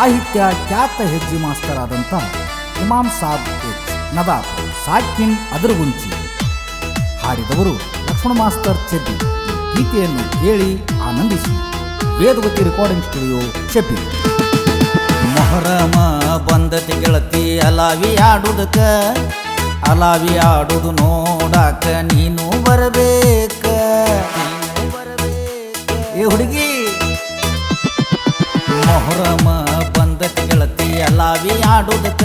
ಸಾಹಿತ್ಯ ಖ್ಯಾತ ಹೆಜ್ಜೆ ಮಾಸ್ತರ್ ಆದಂಥ ಇಮಾಮ್ ಸಾಬ್ ಎಚ್ ನದಾಬ್ ಸಾಕಿನ್ ಅದರಗುಂಚಿ ಹಾಡಿದವರು ಲಕ್ಷ್ಮಣ ಮಾಸ್ತರ್ ಚೆಬ್ಬಿ. ಈ ಗೀತೆಯನ್ನು ಕೇಳಿ ಆನಂದಿಸಿ. Vedavati recording studio ಚೆಬ್ಬಿ. ಮೊಹರಮ ಬಂದತಿ ಗೆಳತಿ ಅಲಾವಿ ಆಡುದಕ್ಕ, ಅಲಾವಿ ಆಡುದು ನೋಡಾಕ ನೀನು ಬರಬೇಕ. ಏ ಹುಡುಗಿ, ಮೊಹರಮ ಬಂದತಿ ಗೆಳತಿ ಅಲಾವಿ ಆಡುದಕ್ಕ,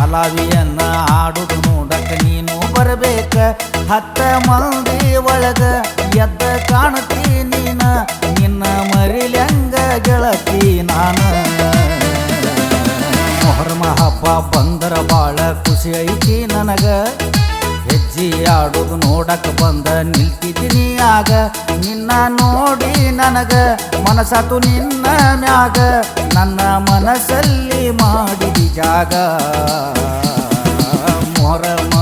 ಅಲಾವಿಯನ್ನ ಆಡುದು ನೋಡಕ ನೀನು ಬರಬೇಕ. 10 ಮಂದಿ ಒಳಗ ಎದ್ದ ಕಾಣತಿ ನೀನ, ನಿನ್ನ ಮರಿಲ್ಯಂಗ ಗೆಳತಿ ನಾನ. ಮೊಹರಮ ಹಬ್ಬ ಬಂದರ ಬಾಳ ಖುಷಿ ಐತಿ ನನಗ, ಹೆಜ್ಜೆ ಆಡುದು ನೋಡಕ ಬಂದ ನಿಲ್ತಿದ್ದೀನಿ ಆಗ. ನಿನ್ನ ನೋಡಿ ನನಗ ಮನಸಾತು ನಿನ್ನ ಮ್ಯಾಗ, ನನ್ನ ಮನಸ್ಸಲ್ಲಿ ಮಾಡಿದಿ ಜಾಗ. ಮೊಹರಮ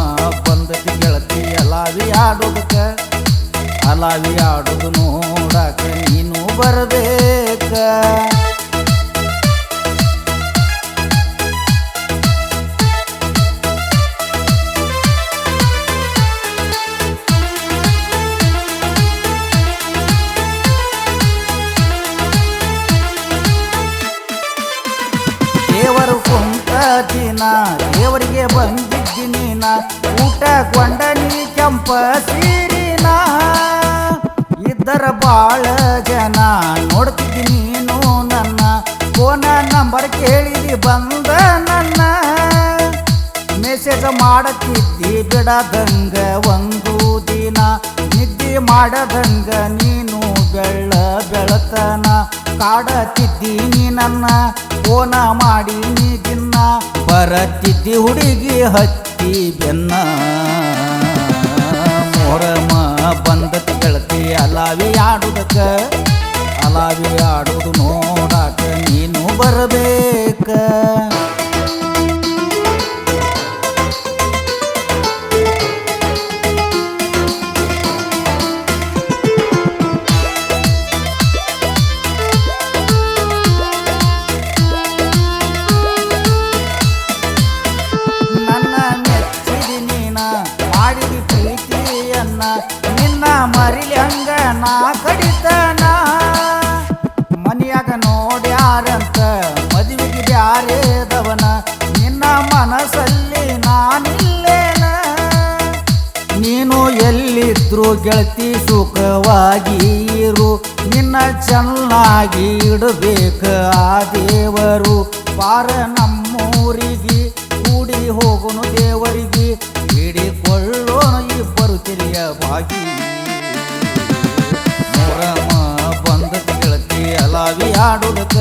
ಬಂದತಿ ಗೆಳತಿ ಅಲಾವಿ ಆಡುದಕ್ಕ, ಅಲಾವಿ ಆಡುದು ನೋಡಕ ನೀನು ಬರಬೇಕ. ದೇವರು ಕುಂತ ದಿನ ದೇವರಿಗೆ ಬಂದಿದ್ದಿ ನೀನ, ಊಟ ಕೊಂಡನಿ ಕೆಂಪ ಸೀರಿನ. ಇದ್ದರ ಬಾಳ ಜನ ನೋಡ್ತಿದ್ದಿ ನೀನು ನನ್ನ, ಫೋನ ನಂಬರ್ ಕೇಳಿದಿ ಬಂದ ನನ್ನ. ಮೆಸೇಜ್ ಮಾಡತಿದ್ದಿ ಬಿಡದಂಗ ಒಂದು ದಿನ, ನಿದ್ದೆ ಮಾಡದಂಗ ನೀನು ಬೆಳತನ. ಕಾಡತಿದ್ದೀನಿ ನನ್ನ ಫೋನ ಮಾಡಿ ನೀ ದಿನ, ಬರತಿದ್ದಿ ಹುಡುಗಿ ಹತ್ತಿ ಬೆನ್ನ. ಮೊಹರಮ ಬಂದತಿ ಗೆಳತಿ ಅಲಾವಿ ಆಡುದಕ್ಕ, ಅಲಾವಿ ಆಡುದು ನೋಡಾಕ ನೀನು ಬರಬೇಕ. ನಿನ್ನ ಮರಿಲ್ಯಂಗ ನಾ ಕಡಿತನ, ಮನಿಯಾಗ ನೋಡ್ಯಾರಂತ ಮದುವೆಗೆ ಬ್ಯಾರೇದವನ, ನಿನ್ನ ಮನಸ್ಸಲ್ಲಿ ನಾನಿಲ್ಲೇನ. ನೀನು ಎಲ್ಲಿದ್ರು ಗೆಳತಿ ಸುಖವಾಗಿ ಇರು, ನಿನ್ನ ಚೆನ್ನಾಗಿ ಇಡಬೇಕ ಆ ದೇವರು. ಬಾರ ನಮ್ಮೂರಿಗೆ ಕೂಡಿ ಹೋಗುನು ದೇವರಿಗೆ, ಹಿಡಿಕೊಳ್ಳೋನು ಇಬ್ಬರು ತಿಳಿಯವಾಗಿ. ಮೊಹರಮ ಬಂದತಿ ಗೆಳತಿ ಅಲಾವಿ ಆಡುದಕ್ಕ,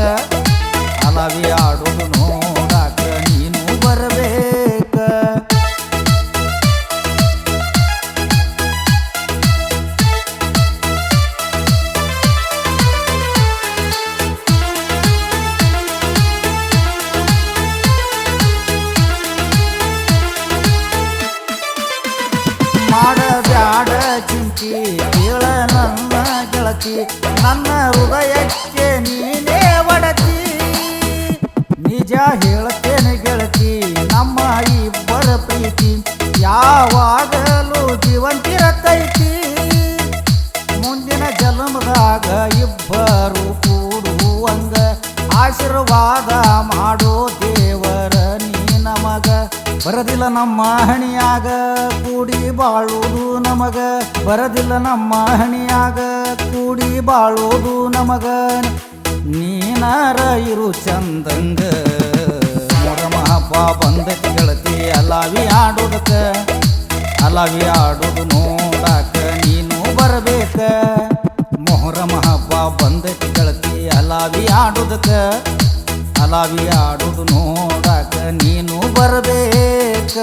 ಅಲಾವಿ ಆಡುದು ನೋಡಾಕ ನೀನು ಬರಬೇಕ. ಮಾಡಬ್ಯಾಡ ಚಿಂತಿ ಕೇಳ ನನ್ನ ಗೆಳತಿ, ನನ್ನ ಹೃದಯಕ್ಕೆ ನೀನೇ ಒಡತಿ. ನಿಜ ಹೇಳ್ತೇನೆ ಗೆಳತಿ ನಮ್ಮ ಇಬ್ಬರ ಪ್ರೀತಿ ಯಾವಾಗಲೂ ಜೀವಂತಿರತೈತಿ. ಮುಂದಿನ ಜನ್ಮದಾಗ ಇಬ್ಬರು ಕೂಡುವಂಗ ಆಶೀರ್ವಾದ ಮಾಡೋ ದೇವರ ನೀ ನಮಗ. ಬರದಿಲ್ಲ ನಮ್ಮ ಹಣಿಯಾಗ ಕೂಡಿ ಬಾಳುವುದು ನಮಗ, ಬರದಿಲ್ಲ ನಮ್ಮ ಹಣಿಯಾಗ ಕೂಡಿ ಬಾಳುವುದು ನಮಗ. ನೀನಾರ ಇರು ಚಂದಂಗ. ಮೊಹರಮ ಹಬ್ಬ ಬಂದತಿ ಗೆಳತಿ ಅಲಾವಿ ಆಡುದಕ್ಕ, ಅಲಾವಿ ಆಡುದು ನೋಡಾಕ ನೀನು ಬರಬೇಕ. ಮೊಹರಮ ಹಬ್ಬ ಬಂದತಿ ಗೆಳತಿ ಅಲಾವಿ ಆಡುದಕ್ಕ, ಅಲಾವಿ ಆಡುದು ನೋಡಾಕ ನೀನು ಬರಬೇಕ.